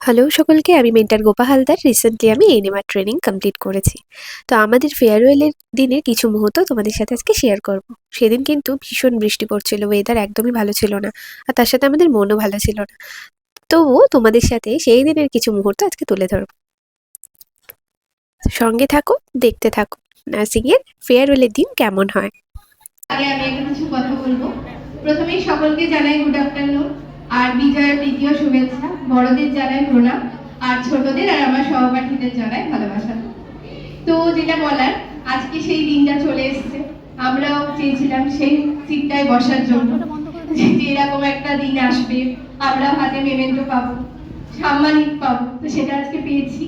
Hello সকলকে, আমি mentor Gopa Haldar. Recently আমি এনএমআর ট্রেনিং কমপ্লিট করেছি। তো আমাদের ফেয়ারওয়েলের দিনের কিছু মুহূর্ত তোমাদের সাথে আজকে শেয়ার করব। সেদিন কিন্তু ভীষণ বৃষ্টি পড়ছিল, ওয়েদার একদমই ভালো ছিল না, আর তার সাথে আমাদের মনও ভালো ছিল না। তবুও তোমাদের সাথে সেই দিনের কিছু মুহূর্ত আজকে তুলে ধরব। সঙ্গে থাকো, দেখতে থাকো নার্সিংয়ের ফেয়ারওয়েলের দিন কেমন হয়। আগে আমি একটা কিছু কথা বলবো। প্রথমেই সকলকে জানাই গুড আফটারনুন, আর বিজয়ের তৃতীয় শুভেচ্ছা। বড়দের জানাই প্রণাম, আর ছোটদের আর আমার সহপাঠীদের জানাই ভালোবাসা। তো যেটা বলার, আজকে সেই দিনটা চলে এসেছে। আমরাও চেয়েছিলাম সেই সিটটায় বসার জন্য, যে এরকম একটা দিন আসবে, আমরা হাতে মেমেন্টো পাবো, সম্মানিত পাবো। তো সেটা আজকে পেয়েছি।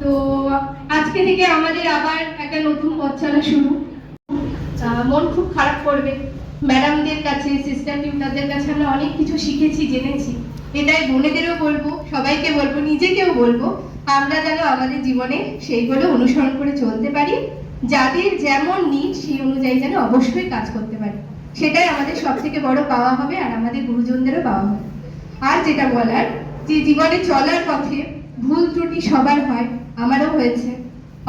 তো আজকে থেকে আমাদের আবার একটা নতুন পথ চলা শুরু। মন খুব খারাপ করবে। ম্যাডামদের কাছে, সিস্টার টিউটারদের কাছে আমরা অনেক কিছু শিখেছি, জেনেছি। এটাই বোনেদেরও বলবো, সবাইকে বলবো, নিজেকেও বলবো, আমরা যেন আমাদের জীবনে সেইগুলো অনুসরণ করে চলতে পারি। যাদের যেমন নিড সেই অনুযায়ী যেন অবশ্যই কাজ করতে পারি। সেটাই আমাদের সব থেকে বড় পাওয়া হবে, আর আমাদের গুরুজনদেরও পাওয়া হবে। আর যেটা বলার, যে জীবনে চলার পথে ভুল ত্রুটি সবার হয়, আমারও হয়েছে।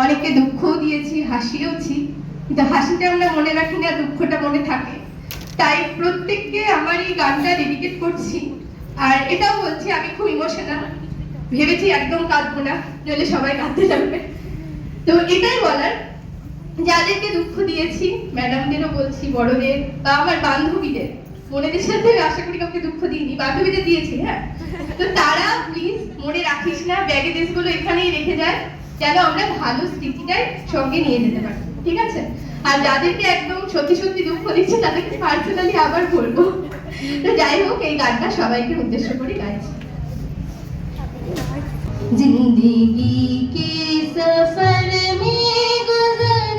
অনেককে দুঃখও দিয়েছি, হাসিয়েওছি, কিন্তু হাসিটা আমরা মনে রাখি না, দুঃখটা মনে থাকে। তাই প্রত্যেককে আমার এই গানটা ডেডিকেট করছি। আর এটাও বলছি, আমি খুব ইমোশনাল, ভেবেছি একদম কাঁদবো না, নইলে সবাই কাঁদতে যাবে। তো এটাই বলার, যাদেরকে দুঃখ দিয়েছি, ম্যাডামদেরও বলছি, বড়দের বা আমার বান্ধবীদের, বোনেদের সাথে আশা করি কাউকে দুঃখ দিইনি, বান্ধবীদের দিয়েছি। হ্যাঁ, তো তারা প্লিজ মনে রাখিস না, ব্যাগে ড্রেসগুলো এখানেই রেখে যায়, যেন আমরা ভালো স্মৃতিটাই সঙ্গে নিয়ে যেতে পারি, ঠিক আছে? আর যাদেরকে একদম সত্যি সত্যি দুঃখ দিচ্ছে, তাদেরকে পার্সোনালি আবার বলবো। তো যাই হোক, এই গানটা সবাইকে উদ্দেশ্য করে গাইছি। जिंदगी के सफर में गुजर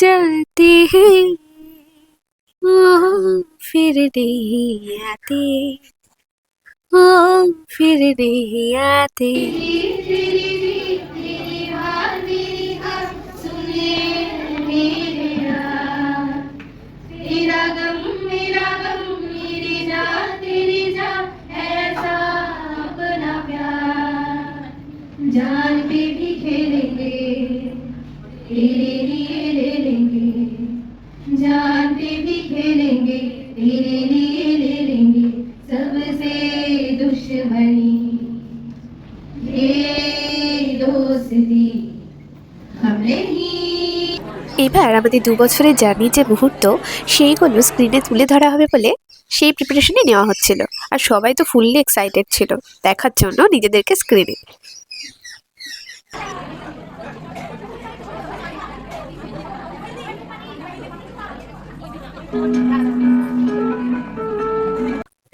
जाते हैं वो फिर नहीं आते, वो फिर नहीं आते। जान पे भी खेलेंगे, तेरे लिए ले लेंगे। जान पे भी खेलेंगे, तेरे लिए ले लेंगे। सबसे दुश्मनी ये दोस्ती हम नहीं। এবার আমাদের 2 বছরের জার্নির যে মুহূর্ত, সেইগুলো স্ক্রিনে তুলে ধরা হবে বলে সেই প্রিপারেশনই নেওয়া হচ্ছিল। আর সবাই তো ফুললি এক্সাইটেড ছিল দেখার জন্য নিজেদেরকে স্ক্রিনে।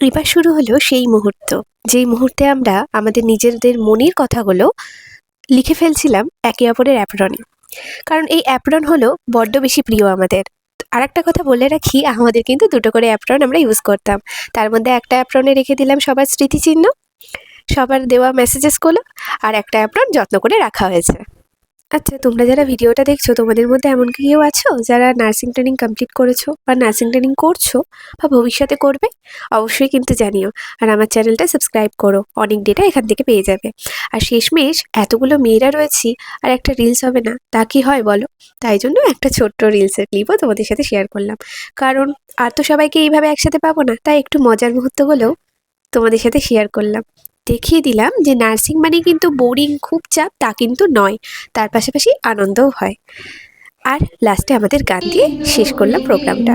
এবার শুরু হলো সেই মুহূর্ত, যেই মুহূর্তে আমরা আমাদের নিজেদের মনের কথাগুলো লিখে ফেলছিলাম একে অপরের অ্যাপ্রনে। কারণ এই অ্যাপ্রন হলো বড্ড বেশি প্রিয় আমাদের। আর একটা কথা বলে রাখি, আমাদের কিন্তু 2টো করে অ্যাপ্রন আমরা ইউজ করতাম। তার মধ্যে একটা অ্যাপ্রনে রেখে দিলাম সবার স্মৃতিচিহ্ন, সবার দেওয়া মেসেজেসগুলো, আর একটা অ্যাপ্রন যত্ন করে রাখা হয়েছে। আচ্ছা, তোমরা যারা ভিডিওটা দেখছো, তোমাদের মধ্যে এমন কি কেউ আছো যারা নার্সিং ট্রেনিং কমপ্লিট করেছো বা নার্সিং ট্রেনিং করছো বা ভবিষ্যতে করবে? অবশ্যই কিন্তু জানিও। আর আমার চ্যানেলটা সাবস্ক্রাইব করো, অনেক ডেটা এখান থেকে পেয়ে যাবে। আর শেষমেশ এতগুলো মেয়েরা রয়েছি, আর একটা রিলস হবে না তা কি হয় বলো? তাই জন্য একটা ছোট্ট রিলসের ক্লিপও তোমাদের সাথে শেয়ার করলাম। কারণ আর তো সবাইকে এইভাবে একসাথে পাবো না, তাই একটু মজার মুহূর্তগুলোও তোমাদের সাথে শেয়ার করলাম। দেখিয়ে দিলাম যে নার্সিং মানে কিন্তু বোরিং, খুব চাপ তা কিন্তু নয়, তার পাশাপাশি আনন্দও হয়। আর লাস্টে আমাদের গান দিয়ে শেষ করলাম প্রোগ্রামটা।